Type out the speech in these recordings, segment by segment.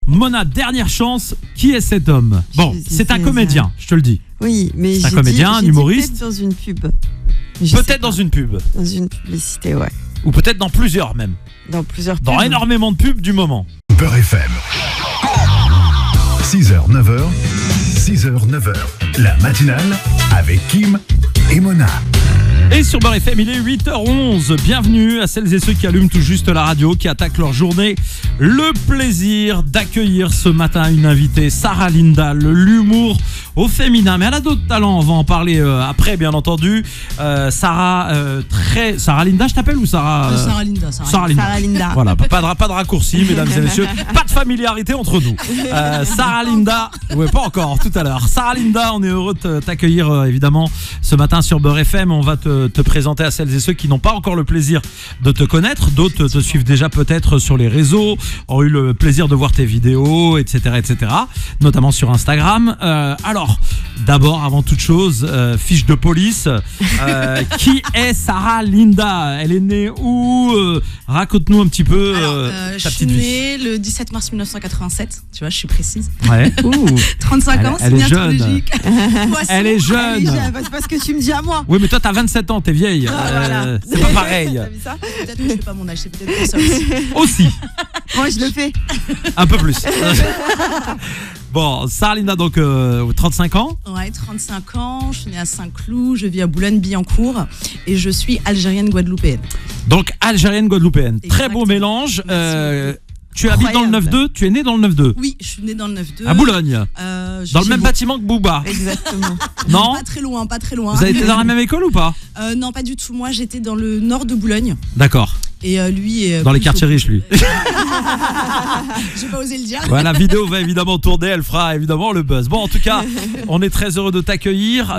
Mona, dernière chance. Qui est cet homme? Bon, c'est un comédien, je te le dis. Oui, mais c'est un comédien, un humoriste. Peut-être dans une pub. Peut-être dans une pub. Dans une publicité, ouais. Ou peut-être dans plusieurs même. Dans plusieurs pubs. Dans énormément de pubs du moment. Beurre FM. 6h, 9h. 6h, 9h. La matinale avec Kim et Mona. Et sur Beurre FM, il est 8h11. Bienvenue à celles et ceux qui allument tout juste la radio, qui attaquent leur journée. Le plaisir d'accueillir ce matin une invitée, Sarah Lindahl, l'humour au féminin. Mais elle a d'autres talents, on va en parler après, bien entendu. Sarah Lindahl, je t'appelle ou Sarah Sarah Lindahl. Sarah Lindahl. Voilà, pas de raccourci, mesdames et messieurs. Pas de familiarité entre nous. Sarah Lindahl, ouais, pas encore, tout à l'heure. Sarah Lindahl, on est heureux de t'accueillir évidemment ce matin sur Beurre FM. On va te présenter à celles et ceux qui n'ont pas encore le plaisir de te connaître. D'autres te suivent déjà peut-être sur les réseaux, ont eu le plaisir de voir tes vidéos, etc., notamment sur Instagram. Alors, d'abord, avant toute chose, fiche de police. Qui est Sarah Lindahl? Elle est née où? Raconte-nous un petit peu ta petite vie. Je suis née le 17 mars 1987. Tu vois, je suis précise. Ouais. 35 ans, elle est jeune. Elle est jeune. C'est parce que tu me dis à moi. Oui, mais toi, t'as 27 ans, t'es vieille. Voilà. C'est pas pareil. T'as vu ça? Peut-être que je fais pas mon âge, c'est peut-être pour ça aussi. Aussi. Moi, je le fais. Un peu plus. Bon, Sarah Lindahl, donc 35 ans. Ouais, 35 ans, je suis née à Saint-Cloud, je vis à Boulogne-Billancourt et je suis algérienne guadeloupéenne. Donc algérienne guadeloupéenne. Très beau mélange. Tu habites dans le 9-2, tu es née dans le 9-2. Oui, je suis née dans le 9-2. À Boulogne. Dans le même bâtiment que Booba. Exactement. Non. Pas très loin. Vous avez été dans la même école ou pas? Non, pas du tout. Moi, j'étais dans le nord de Boulogne. D'accord. Et lui est dans les quartiers riches, lui. J'ai pas osé le dire. Ouais, la vidéo va évidemment tourner, elle fera évidemment le buzz. Bon, en tout cas, on est très heureux de t'accueillir.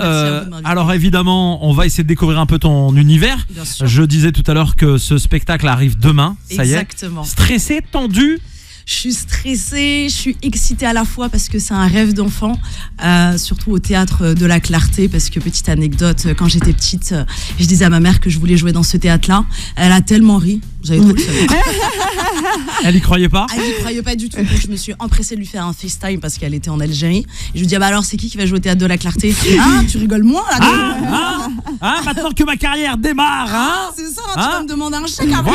Alors évidemment, on va essayer de découvrir un peu ton univers. Bien sûr. Je disais tout à l'heure que ce spectacle arrive demain. Ça Exactement. Y est. Stressé, tendu? Je suis stressée, je suis excitée à la fois parce que c'est un rêve d'enfant, surtout au théâtre de la Clarté, parce que petite anecdote, quand j'étais petite, je disais à ma mère que je voulais jouer dans ce théâtre-là. Elle a tellement ri, j'avais trop le seum. Elle y croyait pas? Elle y croyait pas du tout, donc je me suis empressée de lui faire un FaceTime parce qu'elle était en Algérie. Et je lui dis, bah alors c'est qui va jouer au théâtre de la Clarté? Ah, tu rigoles moins là? Maintenant que ma carrière démarre, hein? C'est ça, tu vas me demander un chèque après.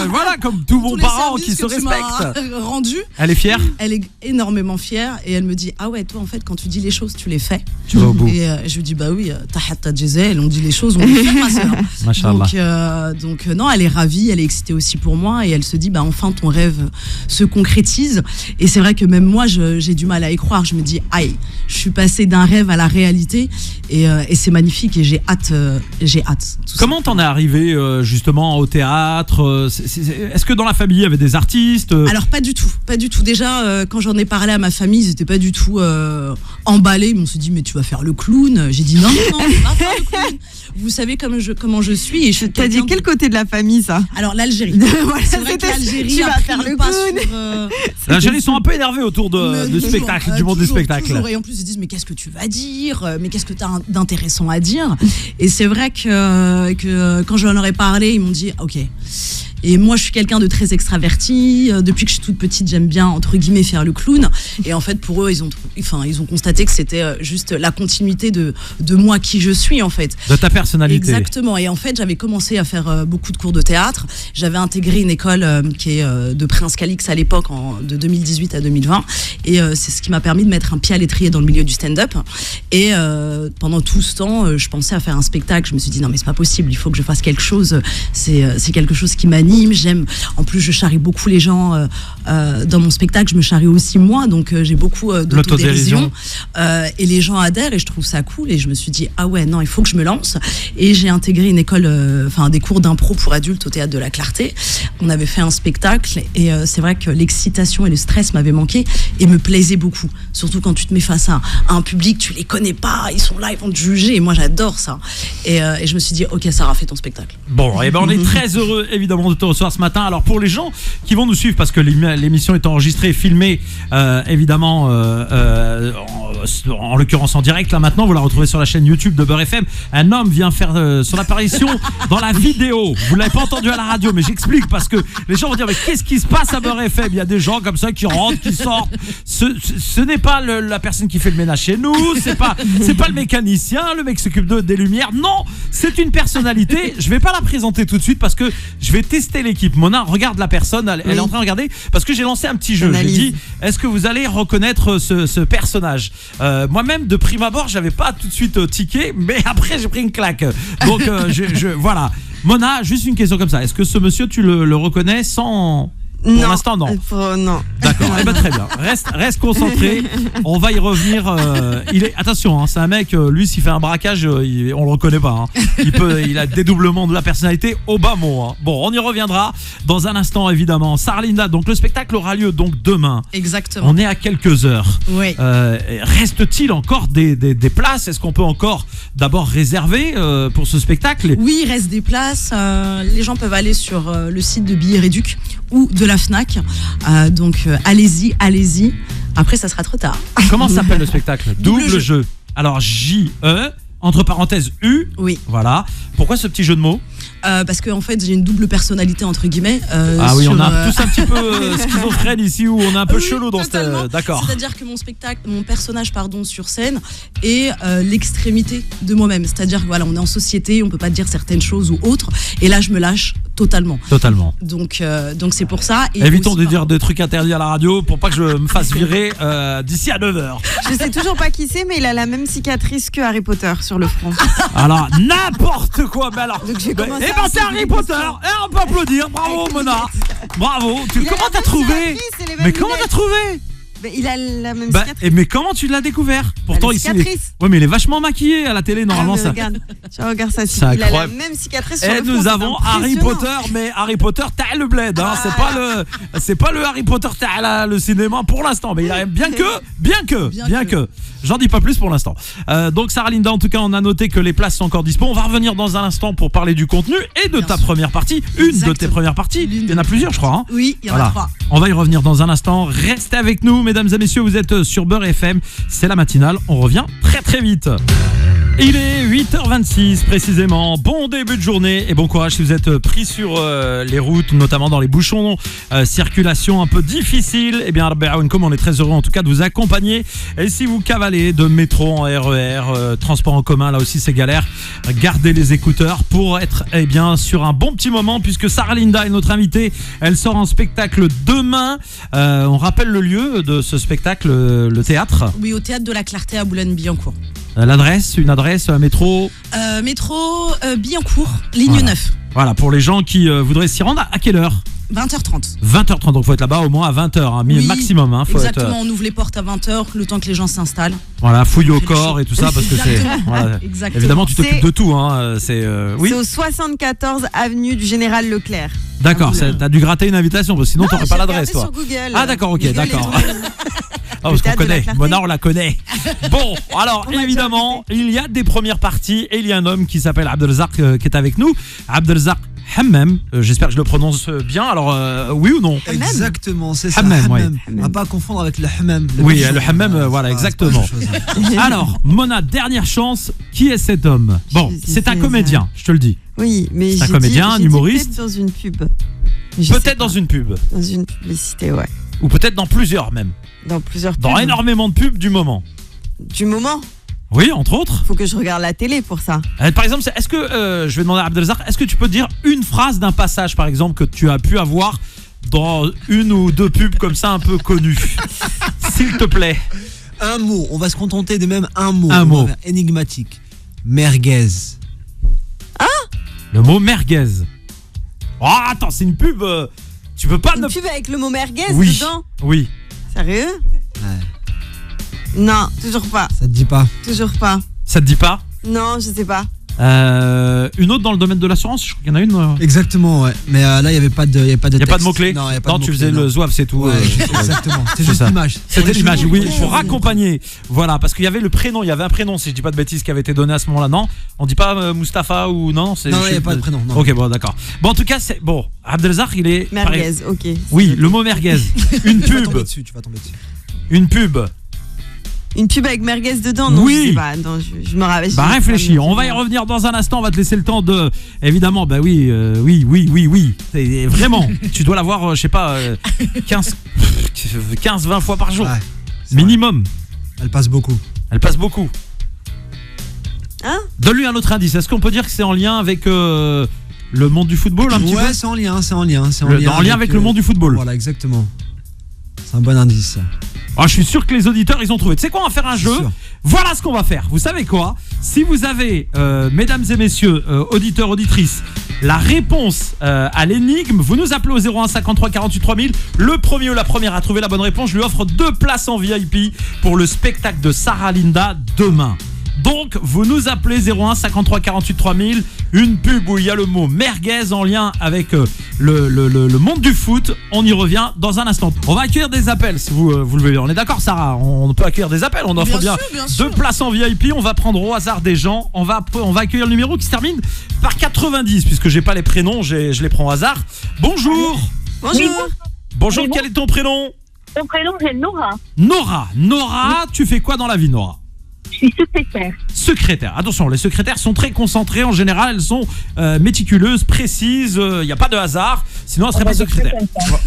Voilà, comme tout bon parent qui se respecte. Rendu. Elle est fière? Elle est énormément fière et elle me dit, ah ouais, toi en fait quand tu dis les choses tu les fais. Tu vas au bout. Et je lui dis, bah oui, tahatta djezel, on dit les choses, on les fait, ma soeur. Machallah. Donc non, elle est ravie, elle est excitée aussi pour moi et elle se dit, bah enfin ton rêve se concrétise. Et c'est vrai que même moi j'ai du mal à y croire. Je me dis, aïe, je suis passée d'un rêve à la réalité et c'est magnifique et j'ai hâte. Comment t'en es arrivé justement au théâtre? Est-ce que dans la famille il y avait des artistes? Alors pas du tout. Déjà quand j'en ai parlé à ma famille, ils étaient pas du tout emballés. Ils m'ont dit, mais tu vas faire le clown. J'ai dit non, on va faire le clown. Vous savez comment je suis et je suis. T'as dit quel côté de la famille ça? Alors l'Algérie. Voilà, c'est vrai que l'Algérie tu vas a faire pris le pas clown. sur. L'Algérie sont un peu énervés autour du spectacle, du monde du spectacle. Toujours. Et en plus ils se disent, mais qu'est-ce que tu vas dire? Mais qu'est-ce que tu as d'intéressant à dire? Et c'est vrai que quand j'en aurais parlé, ils m'ont dit, ok. Et moi, je suis quelqu'un de très extraverti. Depuis que je suis toute petite, j'aime bien, entre guillemets, faire le clown. Et en fait, pour eux, ils ont constaté que c'était juste la continuité de moi qui je suis, en fait. De ta personnalité. Exactement. Et en fait, j'avais commencé à faire beaucoup de cours de théâtre. J'avais intégré une école qui est de Prince Calix à l'époque, de 2018 à 2020. Et c'est ce qui m'a permis de mettre un pied à l'étrier dans le milieu du stand-up. Et pendant tout ce temps, je pensais à faire un spectacle. Je me suis dit, non, mais c'est pas possible, il faut que je fasse quelque chose. C'est quelque chose qui m'anime. J'aime, en plus je charrie beaucoup les gens dans mon spectacle, je me charrie aussi moi, donc j'ai beaucoup d'autodérision et les gens adhèrent et je trouve ça cool et je me suis dit ah ouais non il faut que je me lance et j'ai intégré une école, des cours d'impro pour adultes au théâtre de la Clarté. On avait fait un spectacle et c'est vrai que l'excitation et le stress m'avaient manqué et me plaisaient beaucoup, surtout quand tu te mets face à un public, tu les connais pas, ils sont là, ils vont te juger et moi j'adore ça et je me suis dit ok Sarah, fais ton spectacle. Bon, et ben on est très heureux évidemment de te recevoir ce matin. Alors pour les gens qui vont nous suivre, parce que l'émission est enregistrée, filmée, évidemment, en l'occurrence en direct, là maintenant, vous la retrouvez sur la chaîne YouTube de Beurre FM. Un homme vient faire son apparition dans la vidéo. Vous l'avez pas entendu à la radio, mais j'explique parce que les gens vont dire mais qu'est-ce qui se passe à Beurre FM? Il y a des gens comme ça qui rentrent, qui sortent. Ce n'est pas la personne qui fait le ménage chez nous, c'est pas le mécanicien, le mec qui s'occupe des lumières. Non, c'est une personnalité. Je vais pas la présenter tout de suite parce que je vais tester l'équipe. Mona, regarde la personne, elle est en train de regarder parce que j'ai lancé un petit jeu. J'ai dit, est-ce que vous allez reconnaître ce personnage? Moi-même, de prime abord, j'avais pas tout de suite tiqué, mais après j'ai pris une claque. Donc voilà. Mona, juste une question comme ça. Est-ce que ce monsieur, tu le reconnais sans... Pour l'instant, non. Non. D'accord. Eh ben, très bien. Reste concentré. On va y revenir. Attention, hein, c'est un mec. Lui, s'il fait un braquage, on le reconnaît pas. Hein. Il a dédoublement de la personnalité au bas mot. Hein. Bon, on y reviendra dans un instant, évidemment. Sarah Linda. Donc le spectacle aura lieu donc demain. Exactement. On est à quelques heures. Oui. Reste-t-il encore des places? Est-ce qu'on peut encore d'abord réserver pour ce spectacle? Oui, il reste des places. Les gens peuvent aller sur le site de Billets Réduc ou de la Fnac. Donc allez-y. Après, ça sera trop tard. Comment s'appelle le spectacle? Double jeu. Alors J-E, entre parenthèses U. Oui. Voilà. Pourquoi ce petit jeu de mots? Parce que en fait j'ai une double personnalité entre guillemets. Oui, on a tous un petit peu schizophrène ici où on est un peu chelou dans cette. D'accord. C'est-à-dire que mon personnage sur scène est l'extrémité de moi-même. C'est-à-dire que voilà, on est en société, on peut pas dire certaines choses ou autres. Et là, je me lâche totalement. Donc c'est pour ça. Et évitons de dire des trucs interdits à la radio pour pas que je me fasse virer d'ici à 9h. Je sais toujours pas qui c'est, mais il a la même cicatrice que Harry Potter sur le front. Alors n'importe quoi. Mais alors. Donc j'ai commencé. C'est Harry Potter. Et on peut applaudir. Bravo Mona. Bravo. Comment t'as trouvé? Mais comment t'as trouvé? Il a la même cicatrice. Mais comment tu l'as découvert? Pourtant ici. Ouais, mais il est vachement maquillé à la télé normalement ça. Regarde ça. Il a la même cicatrice sur le front. Et nous avons Harry Potter, mais Harry Potter t'as le bled. Hein. C'est pas le Harry Potter t'as le cinéma pour l'instant. Mais il a bien que. J'en dis pas plus pour l'instant. Donc Sarah Linda, en tout cas, on a noté que les places sont encore dispo. On va revenir dans un instant pour parler du contenu et de ta première partie. De tes premières parties. Il y en a plusieurs, je crois. Hein. Oui, il y en a 3. On va y revenir dans un instant. Restez avec nous, mesdames et messieurs. Vous êtes sur Beurre FM. C'est la matinale. On revient très très vite. Il est 8h26 précisément. Bon début de journée et bon courage si vous êtes pris sur les routes, notamment dans les bouchons, circulation un peu difficile. Eh bien, comme on est très heureux en tout cas de vous accompagner. Et si vous cavalez de métro en RER, transport en commun, là aussi c'est galère. Gardez les écouteurs pour être sur un bon petit moment puisque Sarah Linda est notre invitée. Elle sort en spectacle demain. On rappelle le lieu de ce spectacle, le théâtre. Oui, au théâtre de la Clarté à Boulogne-Billancourt. Une adresse, métro Métro Billancourt, ligne 9. Voilà, pour les gens qui voudraient s'y rendre, à quelle heure? 20h30. 20h30, donc il faut être là-bas au moins à 20h, maximum. Hein, faut exactement, on ouvre les portes à 20h, le temps que les gens s'installent. Voilà, fouille au corps et tout ça, parce que c'est... Voilà. Évidemment, tu t'occupes de tout. Hein, c'est au 74 avenue du Général Leclerc. D'accord, t'as dû gratter une invitation, parce que sinon t'aurais pas l'adresse, toi. Sur Google. Ah d'accord, ok, d'accord. Parce qu'on connaît, Mona on la connaît. Bon, alors évidemment, il y a des premières parties et il y a un homme qui s'appelle Abdelrazak qui est avec nous. Abdelrazak Hammam, j'espère que je le prononce bien. Alors oui ou non? Exactement, c'est ça. Hammam, Hammam. Ouais. À pas confondre avec le hammam. Oui, le hammam, voilà, exactement. Alors, Mona, dernière chance. Qui est cet homme? Bon, c'est un comédien, je te le dis. Oui, mais c'est un comédien, un humoriste. Peut-être dans une pub. Peut-être dans une pub. Dans une publicité, ouais. Ou peut-être dans plusieurs même. Dans plusieurs pubs. Dans énormément de pubs du moment. Du moment? Oui, entre autres. Faut que je regarde la télé pour ça. Par exemple, est-ce que, je vais demander à Abdelrazak, est-ce que tu peux dire une phrase d'un passage, par exemple, que tu as pu avoir dans une ou deux pubs comme ça un peu connues? S'il te plaît. Un mot, on va se contenter de même un mot. Un mot. Énigmatique. Merguez. Ah? Le mot merguez. Oh, attends, c'est une pub. Tu peux pas... Une pub avec le mot merguez dedans? Oui. Sérieux? Ouais. Non, toujours pas. Ça te dit pas? Toujours pas. Ça te dit pas? Non, je sais pas. Une autre dans le domaine de l'assurance, je crois qu'il y en a une. Exactement, ouais. Mais là, il n'y avait pas de. Il n'y Il n'y a pas de texte. mots-clés. Non, il n'y a pas Non, de tu mots-clés, faisais non. le zouave, c'est tout. Ouais, exactement. C'est juste ça. l'image. C'était l'image, oui, Ouais, pour ouais. accompagner. Voilà, parce qu'il y avait le prénom, il y avait un prénom, si je dis pas de bêtises, qui avait été donné à ce moment-là. Non, on dit pas Mustapha ou non. Non, il n'y a pas de prénom. Non. Ok, bon, d'accord. Bon, en tout cas, c'est bon. Abdelzak, il est. Merguez, ok. Oui, le mot merguez. Une Tu vas tomber pub. dessus, tu vas tomber dessus. Une pub. Une pub avec merguez dedans, non? Oui. Je sais pas, non, je me rappelle. Bah réfléchis, on va y revenir dans un instant, on va te laisser le temps de... Évidemment, bah oui. Et vraiment, tu dois l'avoir, je sais pas, 15-20 fois par jour. Ouais, c'est vrai. Minimum. Elle passe beaucoup. Elle passe beaucoup. Hein? Donne-lui un autre indice. Est-ce qu'on peut dire que c'est en lien avec le monde du football un petit peu? Ouais, c'est en lien, c'est en lien. C'est En lien avec le monde du football. Voilà, exactement. C'est un bon indice, ça. Ah, je suis sûr que les auditeurs, ils ont trouvé. Tu sais quoi, on va faire un jeu. sûr. Voilà ce qu'on va faire. Vous savez quoi? Si vous avez, mesdames et messieurs, auditeurs, auditrices, la réponse à l'énigme, vous nous appelez au 01 53 48 3000. Le premier ou la première à trouver la bonne réponse, je lui offre 2 places en VIP pour le spectacle de Sarah Linda demain. Donc, vous nous appelez 01 53 48 3000, une pub où il y a le mot merguez en lien avec le monde du foot. On y revient dans un instant. On va accueillir des appels si vous le voulez. On est d'accord, Sarah? On peut accueillir des appels. On offre bien, Bien sûr. 2 places en VIP. On va prendre au hasard des gens. On va accueillir le numéro qui se termine par 90, puisque j'ai pas les prénoms, je les prends au hasard. Bonjour. Bonjour. Bonjour, Oui, quel est ton prénom? Mon prénom, c'est Nora. Nora, tu fais quoi dans la vie, Nora? Je suis secrétaire. Secrétaire. Attention, les secrétaires sont très concentrées en général, elles sont méticuleuses, précises, il n'y a pas de hasard, sinon elles ne seraient pas secrétaires.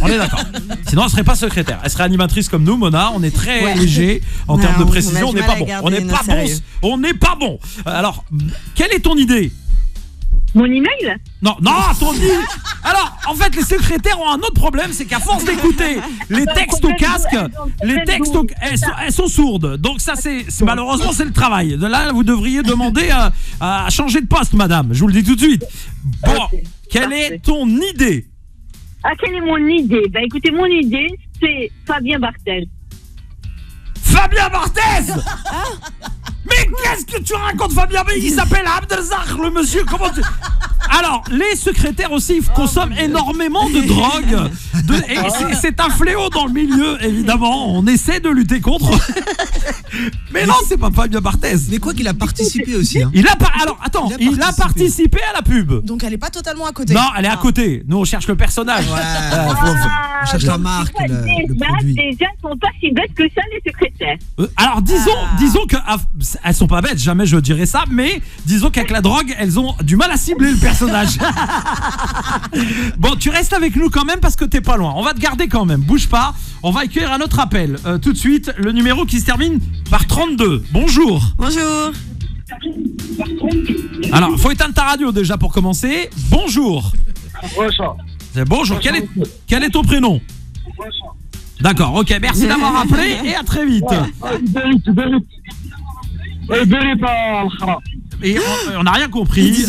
On est d'accord. Sinon elles ne seraient pas secrétaires. Elles seraient animatrices comme nous, Mona, on est très léger en Ouais, termes de on a précision, on du n'est mal pas à bon. garder On n'est nos pas bon. sérieux. On n'est pas bon. Alors, quelle est ton idée? Mon email? Non, ton idée. Alors, en fait, les secrétaires ont un autre problème, c'est qu'à force d'écouter les textes au casque, elles sont sourdes. Donc ça, c'est malheureusement, c'est le travail. De là, vous devriez demander à changer de poste, madame. Je vous le dis tout de suite. Bon, quelle est ton idée? Ah, quelle est mon idée? Bah écoutez, mon idée, c'est Fabien Barthez. Fabien Barthez. Mais qu'est-ce que tu racontes, Fabien? Mais il s'appelle Abdelzak, le monsieur. Comment tu... Alors, les secrétaires aussi consomment énormément de drogue. Et c'est un fléau dans le milieu, évidemment. On essaie de lutter contre. Mais non, c'est pas Fabien Barthez. Mais quoi qu'il a participé aussi. Hein. Il a participé à la pub. Donc elle est pas totalement à côté. Non, elle est à côté. Nous, on cherche le personnage. On cherche la marque, le produit. Déjà, elles sont pas si bêtes que ça, les secrétaires. Alors disons que elles sont pas bêtes, jamais je dirais ça, mais disons qu'avec la drogue, elles ont du mal à cibler le personnage. Bon, tu restes avec nous quand même parce que t'es pas loin. On va te garder quand même, bouge pas. On va accueillir un autre appel. Tout de suite, le numéro qui se termine par 32. Bonjour. Bonjour. Alors, faut éteindre ta radio déjà pour commencer. Bonjour. Bonjour. Quel est ton prénom? D'accord, ok, merci d'avoir appelé et à très vite. Et on n'a rien compris.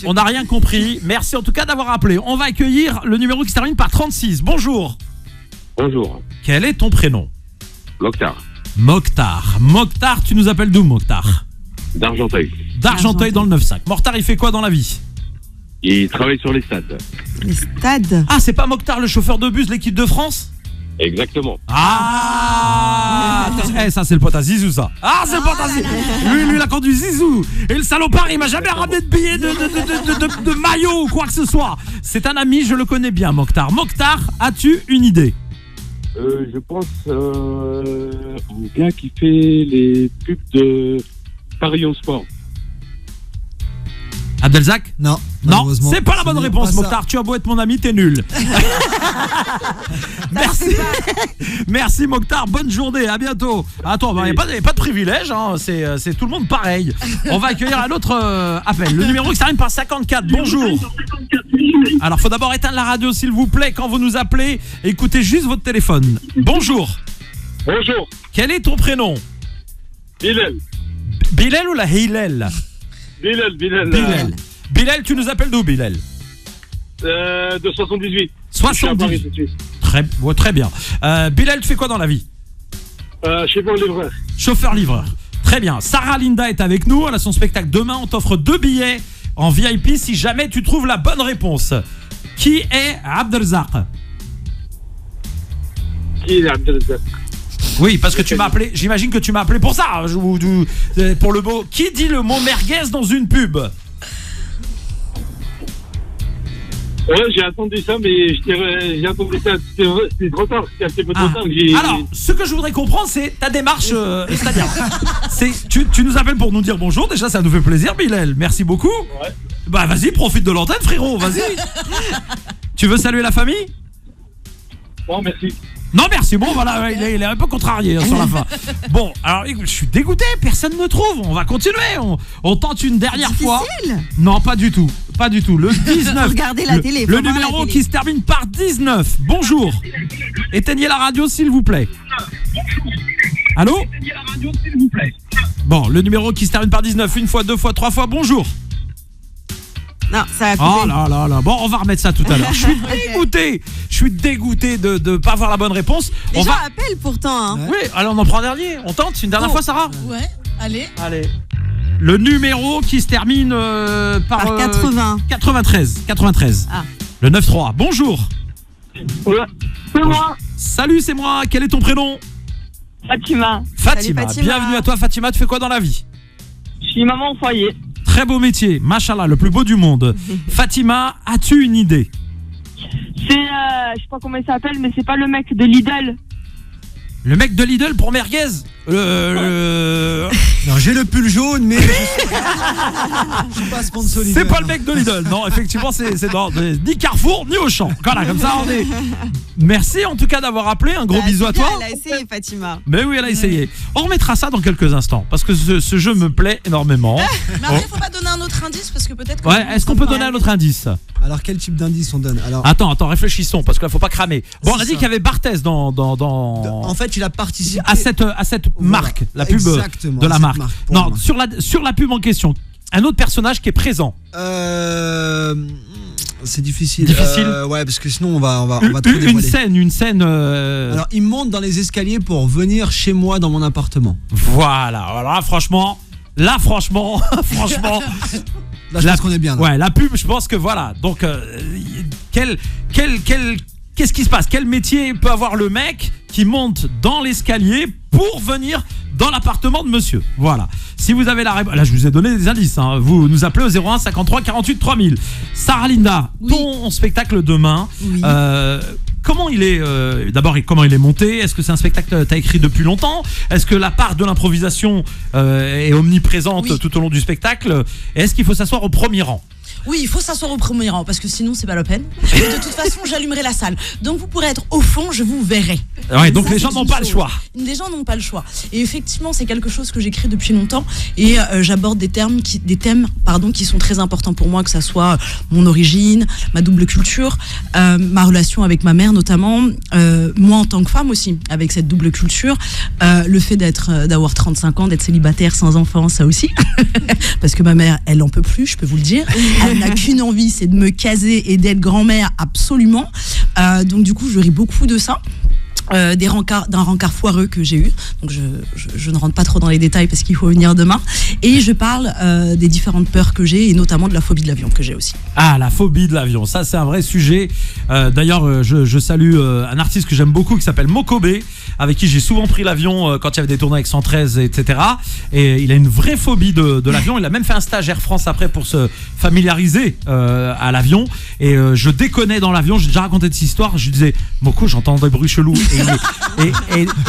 On n'a rien compris. Merci en tout cas d'avoir appelé. On va accueillir le numéro qui se termine par 36. Bonjour. Bonjour. Quel est ton prénom? Mokhtar. Mokhtar, tu nous appelles d'où, Mokhtar? D'Argenteuil. D'Argenteuil dans le 9-5. Mokhtar, il fait quoi dans la vie? Il travaille sur les stades. Les stades. Ah, c'est pas Mokhtar, le chauffeur de bus de l'équipe de France? Exactement. Ah, ça c'est le pote à Zizou, ça. Ah, c'est le pote à Zizou. Lui, il a conduit Zizou. Et le salopard, il m'a jamais ramené de billets de maillot ou quoi que ce soit. C'est un ami, je le connais bien, Mokhtar. Mokhtar, as-tu une idée? Je pense au gars qui fait les pubs de Paris en Sport. Abdelzak? Non, c'est pas la bonne réponse, Mokhtar. Tu as beau être mon ami, t'es nul. Merci Mokhtar, bonne journée, à bientôt. Attends, il n'y a pas de privilège, hein. C'est tout le monde pareil. On va accueillir un autre appel. Le numéro qui s'arrête par 54, bonjour. Alors, faut d'abord éteindre la radio, s'il vous plaît. Quand vous nous appelez, écoutez juste votre téléphone. Bonjour. Bonjour. Quel est ton prénom? Bilal. Bilal ou la Hillel? Bilal. Bilal, tu nous appelles d'où, Bilal? De 78. 78. Très bien. Bilal, tu fais quoi dans la vie? Chauffeur-livreur. Chauffeur-livreur. Très bien. Sarah Linda est avec nous. Elle a son spectacle demain. On t'offre 2 billets en VIP si jamais tu trouves la bonne réponse. Qui est Abdelzak? Qui est Abdelzak? Oui, parce que tu m'as appelé. J'imagine que tu m'as appelé pour ça. Pour le mot. Qui dit le mot merguez dans une pub? Ouais, j'ai entendu ça, mais j'ai entendu ça. C'est trop tard. C'est un petit peu trop tard que j'ai. Alors, ce que je voudrais comprendre, c'est ta démarche. C'est-à-dire, tu nous appelles pour nous dire bonjour. Déjà, ça nous fait plaisir, Bilal. Merci beaucoup. Ouais. Bah, vas-y, profite de l'antenne, frérot. Vas-y. Tu veux saluer la famille? Bon, merci. Non, merci. Bon, voilà, il est un peu contrarié sur la fin. Bon, alors, je suis dégoûté. Personne ne trouve. On va continuer. On tente une dernière fois. Non, pas du tout. Pas du tout. Le 19. Regardez la télé. Le numéro qui se termine par 19. Bonjour. Éteignez la radio, s'il vous plaît. Allô? Éteignez la radio, s'il vous plaît. Bon, le numéro qui se termine par 19. Une fois, 2 fois, 3 fois. Bonjour. Non, ça a coupé. Oh là là là. Bon, on va remettre ça tout à l'heure. Je suis dégoûté. Je suis dégoûté de ne pas avoir la bonne réponse. Les gens appellent pourtant. Hein. Oui, alors on en prend un dernier. On tente une dernière fois, Sarah? Ouais, allez. Le numéro qui se termine par 80. 93. Ah. Le 9-3. Bonjour. Ouais, c'est moi, Salut, c'est moi. Quel est ton prénom? Fatima. Fatima. Salut, Fatima. Bienvenue à toi, Fatima. Tu fais quoi dans la vie? Je suis maman au foyer. Très beau métier. Machallah, le plus beau du monde. Fatima, as-tu une idée? C'est, je sais pas comment il s'appelle, mais c'est pas le mec de Lidl. Le mec de Lidl pour merguez? Non, j'ai le pull jaune, mais je suis pas sponsorisé. C'est pas le mec de Lidl. Non, effectivement, c'est ni Carrefour, ni Auchan. Voilà, comme ça, on est. Merci en tout cas d'avoir appelé. Un gros bisou à toi. Elle a essayé, Fatima. Mais oui, elle a essayé. On remettra ça dans quelques instants parce que ce jeu me plaît énormément. Mais après, faut pas donner un autre indice parce que peut-être que. Ouais, est-ce qu'on peut donner un autre indice? Alors, quel type d'indice on donne? Alors, Attends, réfléchissons parce qu'il ne faut pas cramer. Bon, on a dit ça. qu'il y avait Barthez dans. en fait, il a participé à cette marque, la pub exactement, de la à cette marque. marque, pour Non, moi. sur la pub en question, un autre personnage qui est présent. C'est difficile. Difficile. Ouais, parce que sinon on va trop dévoiler. Une scène. Alors, il monte dans les escaliers pour venir chez moi dans mon appartement. Voilà. Alors franchement, franchement. Là, je pense qu'on est bien. Là. Ouais, la pub, je pense que voilà. Donc, qu'est-ce qui se passe? Quel métier peut avoir le mec qui monte dans l'escalier pour venir dans l'appartement de monsieur? Voilà. Si vous avez la réponse, là je vous ai donné des indices. Hein. Vous nous appelez au 01 53 48 3000. Sarah Linda, Oui. ton spectacle demain. Oui. Comment il est d'abord, comment il est monté? Est-ce que c'est un spectacle que tu as écrit depuis longtemps? Est-ce que la part de l'improvisation est omniprésente Oui. tout au long du spectacle? Et est-ce qu'il faut s'asseoir au premier rang? Oui, il faut s'asseoir au premier rang parce que sinon c'est pas la peine. Et de toute façon, j'allumerai la salle. Donc vous pourrez être au fond, je vous verrai. Ouais, donc Ça, les gens c'est n'ont une pas le chose. choix. Les gens n'ont pas le choix. Et effectivement, c'est quelque chose que j'écris depuis longtemps. Et j'aborde des thèmes qui sont très importants pour moi, que ça soit mon origine, ma double culture, ma relation avec ma mère notamment, moi en tant que femme aussi, avec cette double culture, le fait d'avoir 35 ans, d'être célibataire sans enfant, ça aussi. Parce que ma mère, elle en peut plus, je peux vous le dire. Elle n'a qu'une envie, c'est de me caser et d'être grand-mère absolument. Donc du coup, je ris beaucoup de ça. D'un rencard foireux que j'ai eu. Donc je ne rentre pas trop dans les détails parce qu'il faut venir demain. Et je parle des différentes peurs que j'ai et notamment de la phobie de l'avion que j'ai aussi. Ah, la phobie de l'avion, ça c'est un vrai sujet. D'ailleurs, je salue un artiste que j'aime beaucoup qui s'appelle Mokobe, avec qui j'ai souvent pris l'avion quand il y avait des tournées avec 113, etc. Et il a une vraie phobie de l'avion. Il a même fait un stage Air France après pour se familiariser à l'avion. Et je déconnais dans l'avion, j'ai déjà raconté cette histoire. Je lui disais, Moko, j'entends des bruits chelous.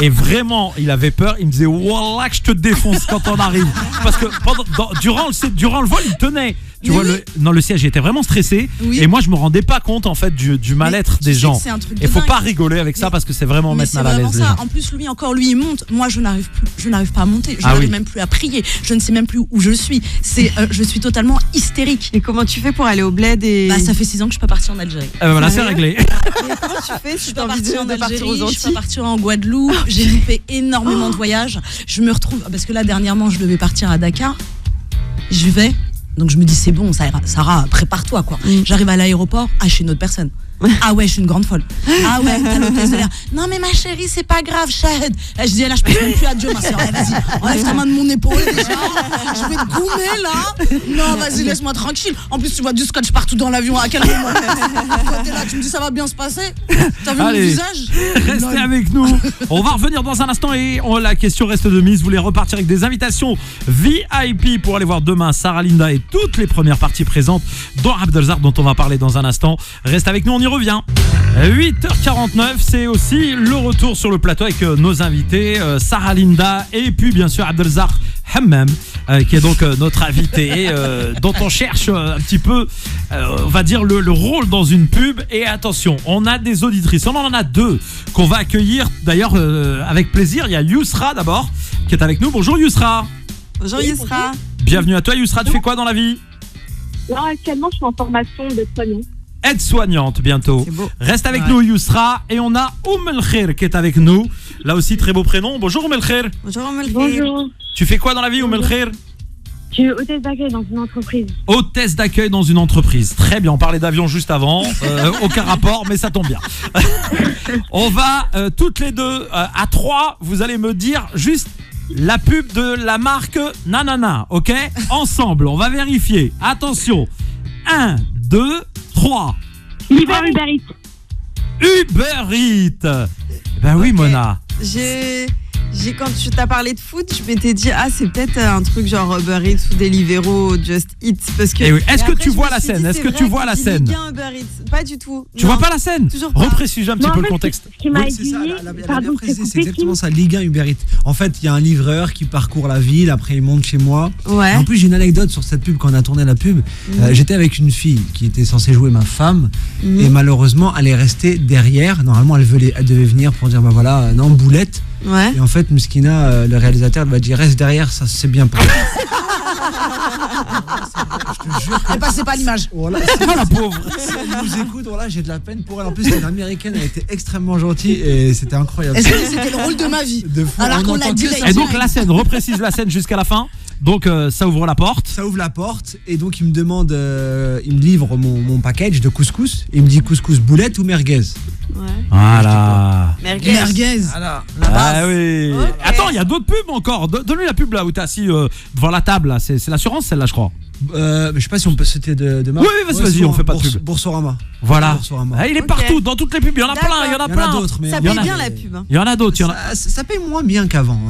Et vraiment, il avait peur. Il me disait, wallah, que je te défonce quand on arrive. Parce que durant le vol, il tenait. Tu vois, le siège, il était vraiment stressé. Oui. Et moi, je me rendais pas compte en fait du mal-être des gens. C'est un truc de Et faut dingue. pas rigoler avec ça parce que c'est vraiment Mais mettre c'est mal à vraiment l'aise les ça. gens. En plus, lui, il monte. Moi, je n'arrive pas à monter. Je Ah n'arrive oui. même plus à prier. Je ne sais même plus où je suis. Je suis totalement hystérique. Et comment tu fais pour aller au bled et... Bah, ça fait 6 ans que je suis pas partie en Algérie. Voilà, c'est Sérieux réglé. Et comment tu fais si Je suis t'as pas envie partie en de partir aux Algérie, je suis pas Antilles? partie en Guadeloupe. J'ai loupé énormément de voyages. Je me retrouve parce que là dernièrement, je devais partir à Dakar. Je vais. Donc je me dis c'est bon, Sarah, prépare-toi quoi. J'arrive à l'aéroport, chez une autre personne. Ah ouais, je suis une grande folle. Ah ouais, t'as l'hôtesse de l'air. Non mais ma chérie, c'est pas grave, Shahid. Je dis là, je pense même plus adieu ma soeur. Vas-y, enlève ta main de mon épaule déjà. Je vais te goumer là. Non, vas-y, laisse-moi tranquille. En plus, tu vois du scotch partout dans l'avion. À quel moment? Toi, t'es là, tu me dis ça va bien se passer. T'as vu mon visage? Restez avec nous. On va revenir dans un instant et la question reste de mise. Vous voulez repartir avec des invitations VIP pour aller voir demain Sarah Linda et toutes les premières parties présentes dans Abdelzak dont on va parler dans un instant. Reste avec nous, on y revient. 8h49, c'est aussi le retour sur le plateau avec nos invités Sarah Linda et puis bien sûr Abdelzak Hammam qui est donc notre invité dont on cherche un petit peu on va dire le rôle dans une pub. Et attention, on a des auditrices, on en a deux qu'on va accueillir d'ailleurs avec plaisir. Il y a Yousra d'abord qui est avec nous. Bonjour Yousra. Bonjour Yousra. Bienvenue à toi Yousra, tu fais quoi dans la vie? Là, actuellement, je suis en formation de soignant. Aide-soignante bientôt. Reste avec nous Yousra. Et on a El Khair qui est avec nous. Là aussi très beau prénom. Bonjour El Khair. Bonjour El Khair. Bonjour. Tu fais quoi dans la vie El Khair? Je suis hôtesse d'accueil dans une entreprise. Hôtesse d'accueil dans une entreprise. Très bien, on parlait d'avion juste avant. Aucun rapport, mais ça tombe bien. On va toutes les deux à 3. Vous allez me dire juste la pub de la marque Nanana, ok? Ensemble, on va vérifier. Attention. 1, 2, 3. Uber Eats. Uber Eats. Ben oui, Mona. Quand tu t'as parlé de foot, je m'étais dit c'est peut-être un truc genre Uber Eats ou Deliveroo, Just Eat parce que. Oui. Est-ce que tu vois la scène? Est-ce que tu vois la scène? Uber Eats, pas du tout. Tu vois pas la scène? Toujours pas. Reprécise un petit peu le contexte. Ce qui m'a Oui, c'est ça, aiguillé, elle a bien pardon, précisé, c'est coupé, exactement ça, Ligue 1 Uber Eats. En fait, il y a un livreur qui parcourt la ville, après il monte chez moi. Ouais. Et en plus, j'ai une anecdote sur cette pub, quand on a tourné la pub. J'étais avec une fille qui était censée jouer ma femme, et malheureusement, elle est restée derrière. Normalement, elle devait venir pour dire, bah voilà, non, boulette. Ouais. Et en fait, Mouskina, le réalisateur, elle m'a dit, reste derrière, ça c'est bien passé. Je te jure. Elle passait pas l'image. Voilà, La pauvre. si elle nous écoute, voilà, j'ai de la peine pour elle. En plus, c'est une américaine, elle était extrêmement gentille et c'était incroyable. Est-ce que c'était le rôle de ma vie? De fou, Alors on qu'on l'a entend dit. que ça. Et donc la scène, reprécise la scène jusqu'à la fin. Donc ça ouvre la porte. Ça ouvre la porte et donc il me demande, il me livre mon package de couscous. Il me dit couscous boulette ou merguez. Ouais. Voilà. Merguez. Voilà. Ah oui. Ok. Attends, il y a d'autres pubs encore. Donne-lui la pub là où t'es assis devant la table. Là. C'est l'assurance celle-là, je crois. Je sais pas si on peut citer de marque. Oui, vas-y, on fait pas de pub. Boursorama. Voilà. Boursorama. Ah, il est Ok. partout, dans toutes les pubs. Il y en a plein, il y en a Il y en a plein. d'autres, mais Ça il y en paye a- bien la pub. Il y en a d'autres. Ça paye moins bien qu'avant.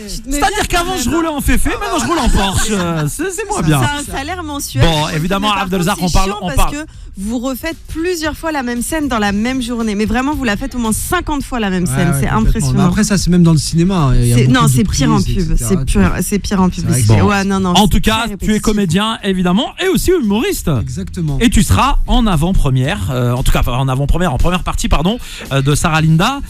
C'est-à-dire qu'avant je roulais en féfé, maintenant je roule en Porsche. C'est moins bien. C'est un salaire mensuel. Bon, évidemment, Mais par Abdelzak, contre, on parle- c'est on chiant parle. parce que vous refaites plusieurs fois la même scène dans la même journée. Mais vraiment, vous la faites au moins 50 fois la même scène. C'est impressionnant. Après, ça, c'est même dans le cinéma. Il y a Non, beaucoup de c'est pire en prises, pub. etc., tu vois. C'est pire en C'est vrai que publicité. bon. Ouais, non. En c'est tout cas, très tu es répétitif. comédien, évidemment, et aussi humoriste. Exactement. Et tu seras en avant-première, en tout cas en avant-première, en première partie, pardon, de Sarah Linda.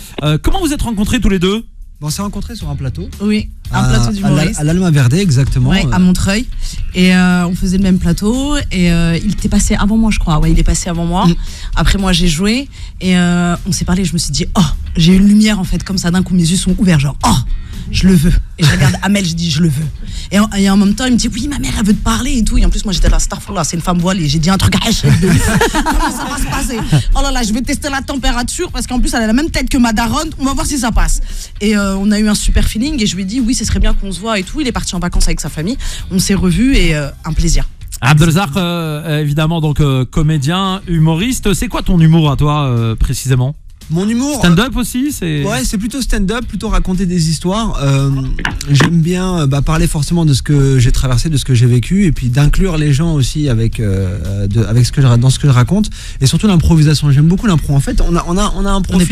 Comment vous êtes rencontrés tous les deux? On s'est rencontrés sur un plateau. Oui, un plateau d'humoriste. À l'Alma Verde, exactement. Ouais, à Montreuil. Et on faisait le même plateau. Et il était passé avant moi, je crois. Ouais, il est passé avant moi. Après moi, j'ai joué. Et on s'est parlé. Je me suis dit, oh, j'ai eu une lumière en fait, comme ça. D'un coup, mes yeux sont ouverts. Genre, oh, je le veux. Et je regarde Amel, je dis, je le veux. Et en même temps, il me dit, oui, ma mère, elle veut te parler et tout. Et en plus, moi, j'étais là, Starfall, c'est une femme voilée. J'ai dit un truc à Hachette de ouf. Comment ça va se passer? Oh là là, je vais tester la température parce qu'en plus, elle a la même tête que ma daronne. On va voir si ça passe. Et on a eu un super feeling. Et je lui ai dit, oui, ce serait bien qu'on se voit et tout. Il est parti en vacances avec sa famille. On s'est revus et un plaisir. Abdelzak, évidemment, donc comédien, humoriste. C'est quoi ton humour à toi, précisément? Mon humour. Stand-up aussi, c'est. Ouais, c'est plutôt stand-up, plutôt raconter des histoires. J'aime bien parler forcément de ce que j'ai traversé, de ce que j'ai vécu, et puis d'inclure les gens aussi avec avec dans ce que je raconte, et surtout l'improvisation. J'aime beaucoup l'impro. En fait, on a un profil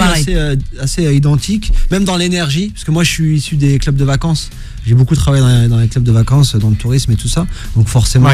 assez identique, même dans l'énergie, parce que moi je suis issu des clubs de vacances. J'ai beaucoup travaillé dans les clubs de vacances, dans le tourisme et tout ça. Donc forcément,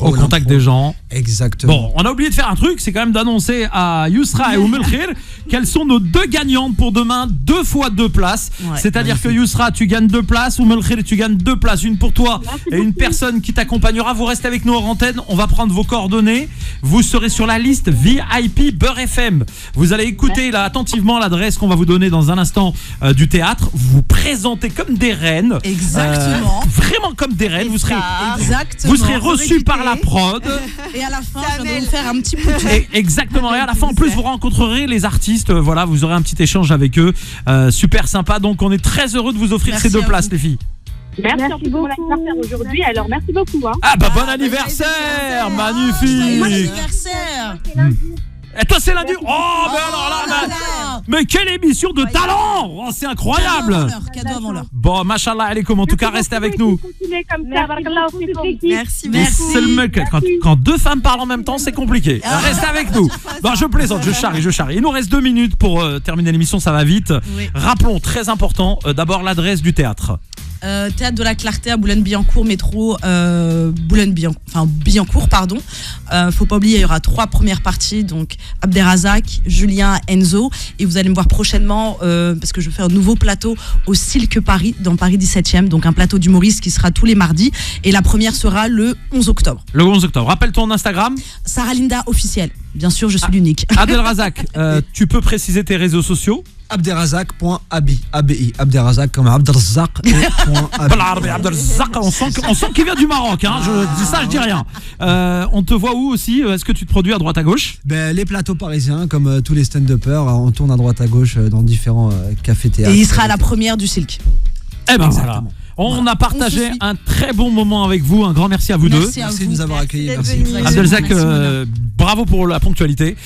au contact des gens. Exactement. Bon, on a oublié de faire un truc, c'est quand même d'annoncer à Yousra et El Khair qu'elles quelles sont nos 2 gagnantes pour demain, 2 fois 2 places. Ouais, C'est-à-dire que Yousra, tu gagnes 2 places, ou Melkhir, tu gagnes 2 places, une pour toi et une personne qui t'accompagnera. Vous restez avec nous en antenne, on va prendre vos coordonnées. Vous serez sur la liste VIP Beurre FM. Vous allez écouter là attentivement l'adresse qu'on va vous donner dans un instant du théâtre. Vous vous présentez comme des reines. Exactement. Vraiment comme des reines. Vous serez reçus par la prod. Et à la fin, je vais vous faire un petit poutou. Exactement. Et à la fin, en plus, vous rencontrerez les artistes. Voilà, vous aurez un petit échange avec eux. Super sympa. Donc, on est très heureux de vous offrir ces 2 places, les filles. Merci beaucoup. Mon anniversaire aujourd'hui, alors merci beaucoup. Hein. Ah bah bon anniversaire, magnifique. Bon anniversaire. Et toi c'est lundi. Oh mais alors là, mais quelle émission de talent. Oh, c'est incroyable. Cadeau avant l'heure. Bon, machallah, allez, en tout cas, restez avec nous. Continuez comme ça, Merci Mais beaucoup. c'est le mec, quand 2 femmes parlent en même temps, c'est compliqué. Restez avec nous. Non, je plaisante, je charrie. Il nous reste 2 minutes pour terminer l'émission, ça va vite. Oui. Rappelons, très important, d'abord l'adresse du théâtre. Théâtre de la Clarté à Boulogne-Billancourt, métro Billancourt, pardon. Faut pas oublier, il y aura 3 premières parties, donc Abderrazak, Julien, Enzo, et vous allez me voir prochainement parce que je vais faire un nouveau plateau au Silk Paris, dans Paris 17e, donc un plateau d'humoristes qui sera tous les mardis, et la première sera le 11 octobre. Le 11 octobre. Rappelle ton Instagram. Sarah Linda officielle. Bien sûr, je suis l'unique. Abdelrazak, tu peux préciser tes réseaux sociaux? Abderrazak.abi, ABI, Abderrazak comme Abderrazak. On sent qu'il vient du Maroc, hein. Je dis ça, je dis rien. On te voit où aussi? Est-ce que tu te produis à droite à gauche? Les plateaux parisiens, comme tous les stand-uppers, on tourne à droite à gauche dans différents cafés-théâtres. Et il sera à la première du Silk. Eh ben voilà. On a partagé un très bon moment avec vous. Un grand merci à vous deux. Merci de nous avoir accueillis. Merci. Abdelrazak, bravo pour la ponctualité.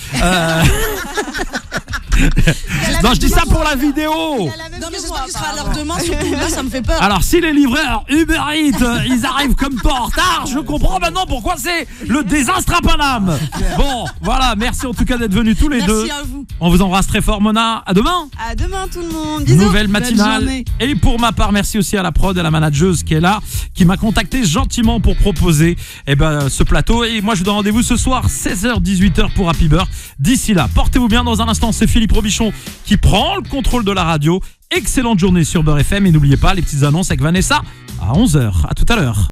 Non, je dis ça pour la vidéo. Non, mais j'espère qu'il sera à l'heure demain, surtout là, ça me fait peur. Alors, si les livreurs Uber Eats, ils arrivent comme toi en retard, je comprends maintenant pourquoi c'est le désastre à Paname. Bon, voilà, merci en tout cas d'être venus tous les deux. Merci à vous. On vous embrasse très fort, Mona. À demain. À demain tout le monde. Bisous. Nouvelle matinale. journée. Et pour ma part, merci aussi à la prod, à la manageuse qui est là, qui m'a contacté gentiment pour proposer ce plateau. Et moi, je vous donne rendez-vous ce soir, 16h-18h pour Happy Beurre. D'ici là, portez-vous bien. Dans un instant, c'est Philippe Robichon qui prend le contrôle de la radio. Excellente journée sur Beurre FM. Et n'oubliez pas les petites annonces avec Vanessa à 11h. À tout à l'heure.